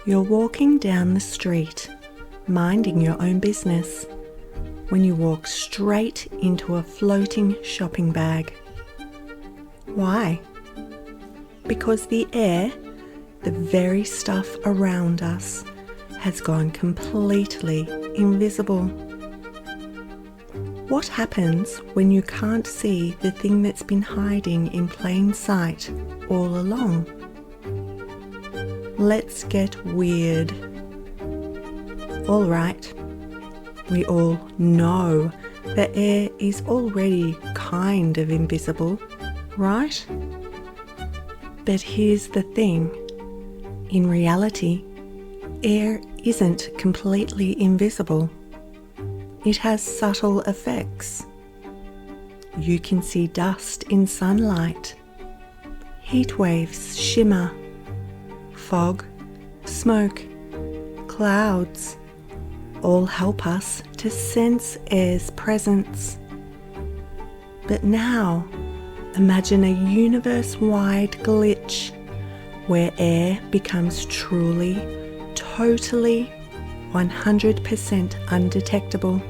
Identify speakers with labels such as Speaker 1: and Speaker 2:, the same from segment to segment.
Speaker 1: You're walking down the street, minding your own business, when you walk straight into a floating shopping bag. Why? Because the air, the very stuff around us, has gone completely invisible. What happens when you can't see the thing that's been hiding in plain sight all along? Let's get weird. All right, we all know the air is already kind of invisible, right? But here's the thing. In reality, air isn't completely invisible. It has subtle effects. You can see dust in sunlight, heat waves shimmer, fog, smoke, clouds, all help us to sense air's presence. But now, imagine a universe-wide glitch where air becomes truly, totally, 100% undetectable.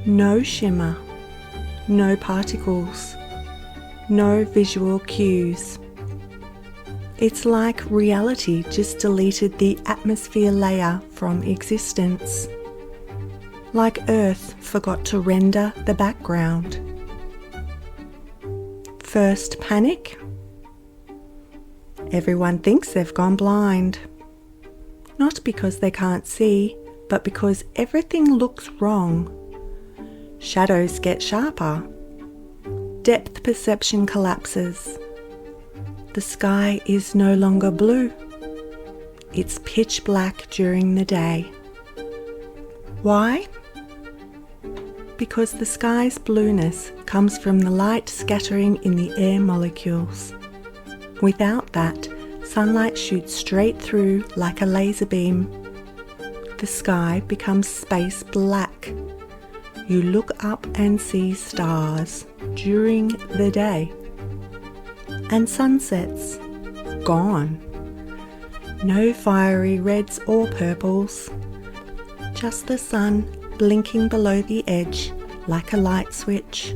Speaker 1: No shimmer, no particles, no visual cues. It's like reality just deleted the atmosphere layer from existence. Like Earth forgot to render the background. First panic? Everyone thinks they've gone blind. Not because they can't see, but because everything looks wrong. Shadows get sharper. Depth perception collapses. The sky is no longer blue. It's pitch black during the day. Why? Because the sky's blueness comes from the light scattering in the air molecules. Without that, sunlight shoots straight through like a laser beam. The sky becomes space black. You look up and see stars during the day. And sunsets, gone. No fiery reds or purples, just the sun blinking below the edge like a light switch.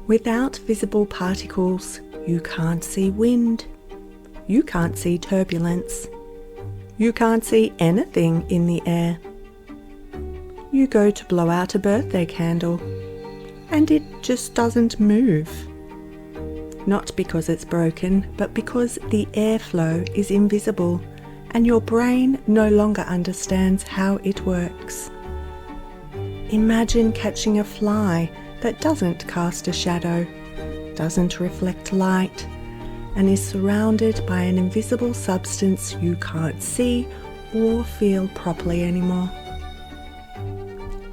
Speaker 1: Without visible particles, you can't see wind. You can't see turbulence. You can't see anything in the air. You go to blow out a birthday candle, and it just doesn't move. Not because it's broken, but because the airflow is invisible and your brain no longer understands how it works. Imagine catching a fly that doesn't cast a shadow, doesn't reflect light, and is surrounded by an invisible substance you can't see or feel properly anymore.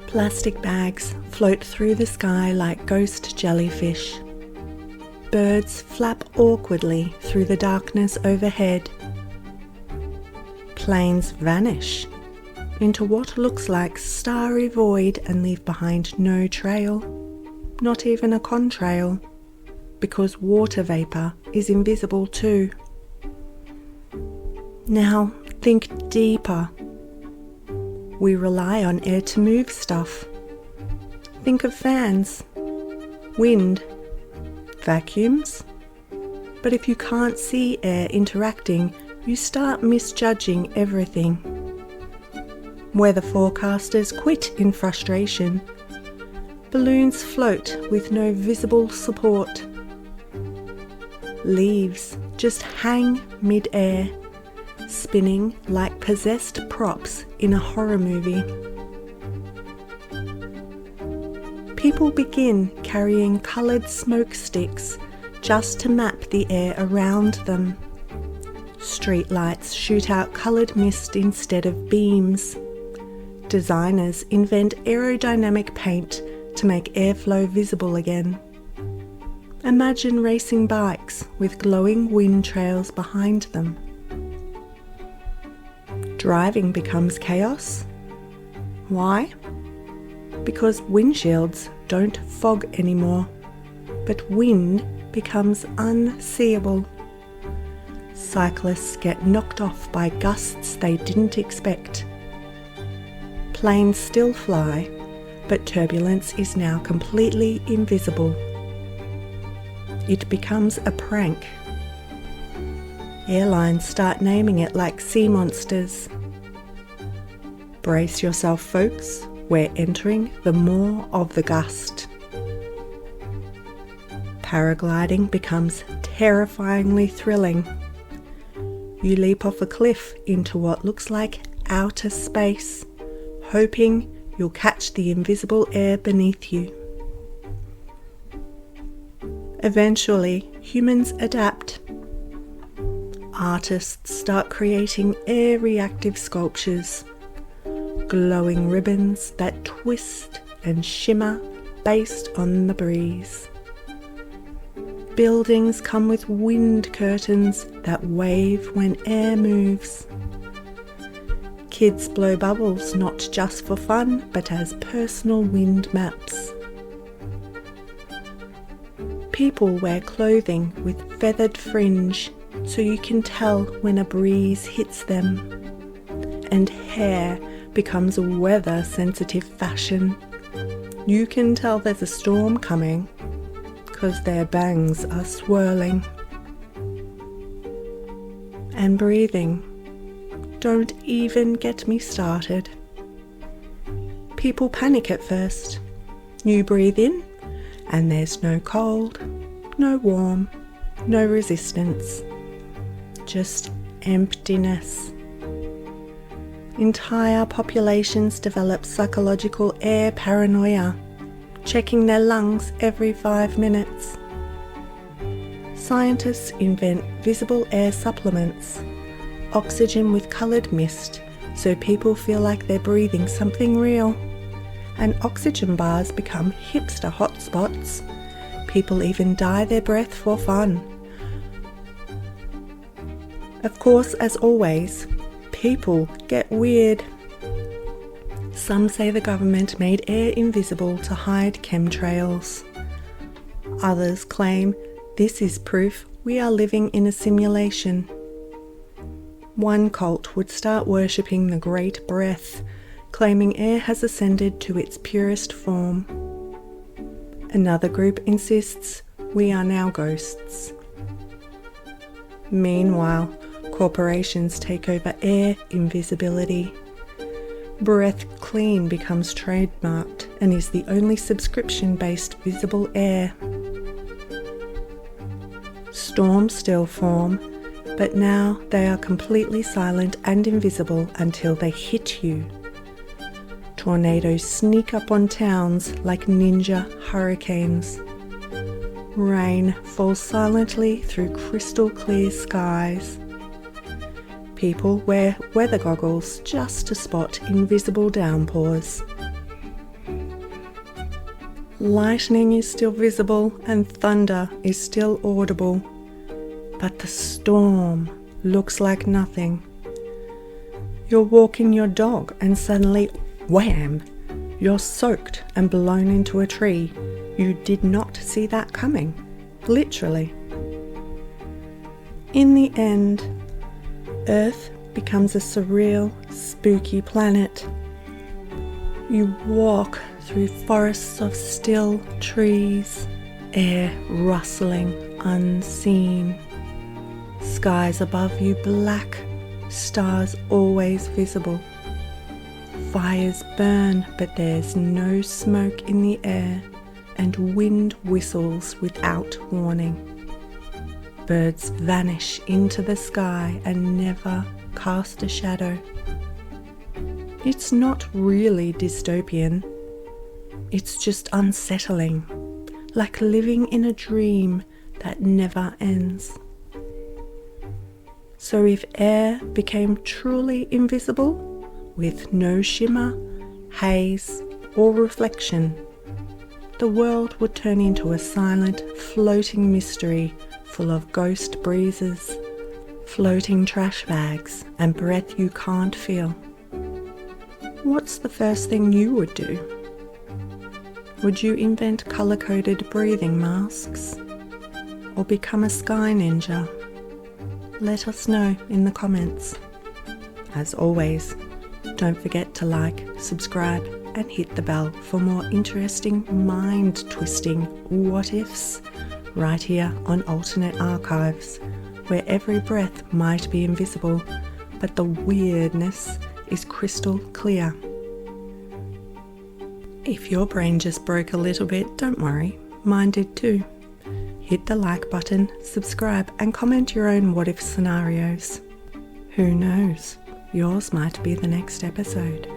Speaker 1: Plastic bags float through the sky like ghost jellyfish. Birds flap awkwardly through the darkness overhead. Planes vanish into what looks like starry void and leave behind no trail, not even a contrail, because water vapour is invisible too. Now think deeper. We rely on air to move stuff. Think of fans, wind, vacuums. But if you can't see air interacting, you start misjudging everything. Weather forecasters quit in frustration. Balloons float with no visible support. Leaves just hang mid-air, spinning like possessed props in a horror movie. People begin carrying coloured smoke sticks just to map the air around them. Street lights shoot out coloured mist instead of beams. Designers invent aerodynamic paint to make airflow visible again. Imagine racing bikes with glowing wind trails behind them. Driving becomes chaos. Why? Because windshields don't fog anymore, but wind becomes unseeable. Cyclists get knocked off by gusts they didn't expect. Planes still fly, but turbulence is now completely invisible. It becomes a prank. Airlines start naming it like sea monsters. Brace yourself, folks, we're entering the maw of the gust. Paragliding becomes terrifyingly thrilling. You leap off a cliff into what looks like outer space, hoping you'll catch the invisible air beneath you. Eventually, humans adapt. Artists start creating air-reactive sculptures, glowing ribbons that twist and shimmer based on the breeze. Buildings come with wind curtains that wave when air moves. Kids blow bubbles not just for fun, but as personal wind maps. People wear clothing with feathered fringe so you can tell when a breeze hits them. And hair becomes a weather-sensitive fashion. You can tell there's a storm coming because their bangs are swirling. And breathing. Don't even get me started. People panic at first. You breathe in, and there's no cold, no warm, no resistance. Just emptiness. Entire populations develop psychological air paranoia, checking their lungs every 5 minutes. Scientists invent visible air supplements, oxygen with coloured mist, so people feel like they're breathing something real. And oxygen bars become hipster hotspots. People even dye their breath for fun. Of course, as always, people get weird. Some say the government made air invisible to hide chemtrails. Others claim this is proof we are living in a simulation. One cult would start worshipping the Great Breath, claiming air has ascended to its purest form. Another group insists we are now ghosts. Meanwhile, corporations take over air invisibility. Breath Clean becomes trademarked and is the only subscription-based visible air. Storms still form, but now they are completely silent and invisible until they hit you. Tornadoes sneak up on towns like ninja hurricanes. Rain falls silently through crystal clear skies. People wear weather goggles just to spot invisible downpours. Lightning is still visible and thunder is still audible, but the storm looks like nothing. You're walking your dog and suddenly, wham! You're soaked and blown into a tree. You did not see that coming, literally. In the end, Earth becomes a surreal, spooky planet. You walk through forests of still trees, air rustling unseen, skies above you black, stars always visible. Fires burn, but there's no smoke in the air, and wind whistles without warning. Birds vanish into the sky and never cast a shadow. It's not really dystopian. It's just unsettling, like living in a dream that never ends. So if air became truly invisible, with no shimmer, haze, or reflection, the world would turn into a silent, floating mystery full of ghost breezes, floating trash bags, and breath you can't feel. What's the first thing you would do? Would you invent colour-coded breathing masks? Or become a sky ninja? let us know in the comments. As always, don't forget to like, subscribe and hit the bell for more interesting mind-twisting what-ifs right here on Alternate Archives, where every breath might be invisible, but the weirdness is crystal clear. If your brain just broke a little bit, don't worry, mine did too. Hit the like button, subscribe and comment your own what-if scenarios. Who knows, yours might be the next episode.